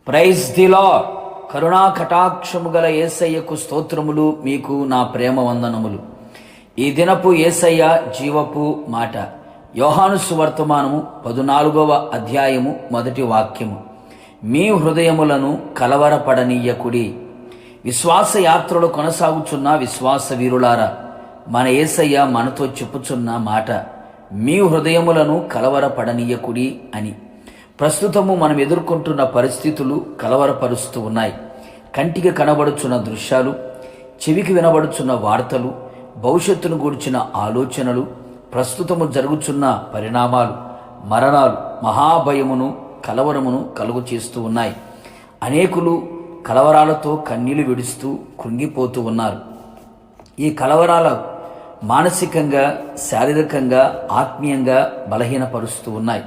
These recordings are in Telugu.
Praise the lord. కరుణా కటాక్షము గల యేసయ్యకు స్తోత్రములు. మీకు నా ప్రేమ వందనములు. ఈ దినపు యేసయ్య జీవపు మాట యోహాను సువర్తమానము 14వ అధ్యాయము 1వ వాక్యము. మీ హృదయములను కలవరపడనీయకుడి. విశ్వాస యాత్రలు కొనసాగుచున్న విశ్వాస వీరులారా, మన యేసయ్య మనతో చెప్పుచున్న మాట మీ హృదయములను కలవరపడనీయకుడి అని. ప్రస్తుతము మనం ఎదుర్కొంటున్న పరిస్థితులు కలవరపరుస్తూ ఉన్నాయి. కంటికి కనబడుచున్న దృశ్యాలు, చెవికి వినబడుచున్న వార్తలు, భవిష్యత్తును గూర్చిన ఆలోచనలు, ప్రస్తుతము జరుగుచున్న పరిణామాలు, మరణాలు మహాభయమును కలవరమును కలుగు చేస్తూ ఉన్నాయి. అనేకులు కలవరాలతో కన్నీళ్లు విడుస్తూ కృంగిపోతూ ఉన్నారు. ఈ కలవరాలు మానసికంగా, శారీరకంగా, ఆత్మీయంగా బలహీనపరుస్తూ ఉన్నాయి.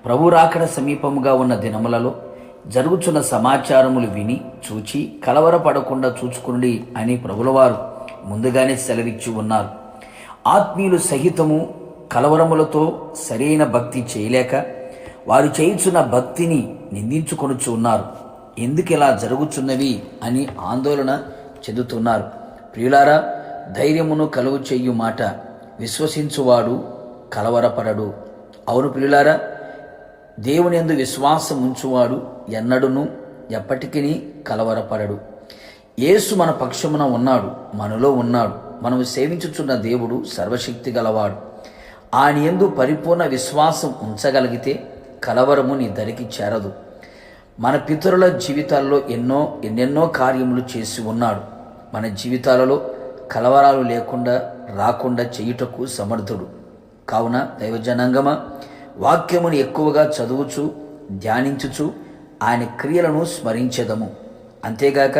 ప్రభు రాకడ సమీపముగా ఉన్న దినములలో జరుగుచున్న సమాచారములు విని చూచి కలవరపడకుండా చూచుకుని అని ప్రభులవారు ముందుగానే సెలవిచ్చి ఉన్నారు. ఆత్మీయులు సహితము కలవరములతో సరైన భక్తి చేయలేక వారు చేయుచున్న భక్తిని నిందించుకొనుచు ఉన్నారు. ఎందుకు ఇలా జరుగుచున్నవి అని ఆందోళన చెందుతున్నారు. ప్రియులారా, ధైర్యమును కలుగు చేయు మాట విశ్వసించువాడు కలవరపడడు. అవును ప్రియులారా, దేవుని యందు విశ్వాసం ఉంచువాడు ఎన్నడును ఎప్పటికీ కలవరపడడు. యేసు మన పక్షమున ఉన్నాడు, మనలో ఉన్నాడు. మనము సేవించుచున్న దేవుడు సర్వశక్తి గలవాడు. ఆయన యందు పరిపూర్ణ విశ్వాసం ఉంచగలిగితే కలవరము నీ దరికి చేరదు. మన పితరుల జీవితాల్లో ఎన్నెన్నో కార్యములు చేసి ఉన్నాడు. మన జీవితాలలో కలవరాలు లేకుండా రాకుండా చేయుటకు సమర్థుడు. కావున దైవజనాంగమా, వాక్యమును ఎక్కువగా చదువుచు ధ్యానించుచు ఆయన క్రియలను స్మరించెదము. అంతేగాక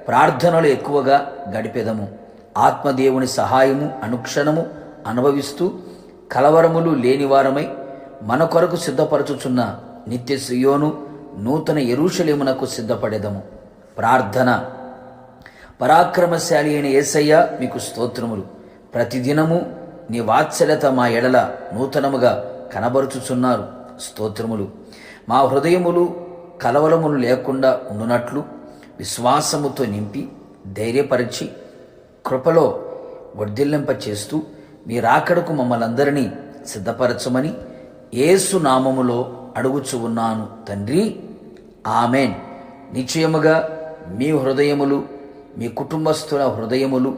ప్రార్థనలు ఎక్కువగా గడిపెదము. ఆత్మదేవుని సహాయము అనుక్షణము అనుభవిస్తూ కలవరములు లేనివారమై మన కొరకు సిద్ధపరచుచున్న నిత్య సియోను నూతన యెరూషలేమునకు సిద్ధపడేదము. ప్రార్థన. పరాక్రమశాలి అయిన యేసయ్య మీకు స్తోత్రములు. ప్రతిదినము నీ వాత్సల్యత మా ఎడల నూతనముగా కనబరుచుచున్నారు. స్తోత్రములు. మా హృదయములు కలవరములు లేకుండా ఉండునట్లు విశ్వాసముతో నింపి ధైర్యపరిచి కృపలో వర్ధిల్లింప చేస్తూ మీ రాకడకు మమ్మల్ని అందరినీ సిద్ధపరచమని యేసు నామములో అడుగుచు ఉన్నాను తండ్రి, ఆమెన్. నిశ్చయముగా మీ హృదయములు, మీ కుటుంబస్తుల హృదయములు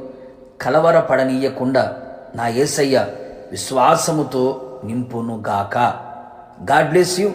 కలవరపడనీయకుండా నా యేసయ్య విశ్వాసముతో నింపును గాక. God bless you.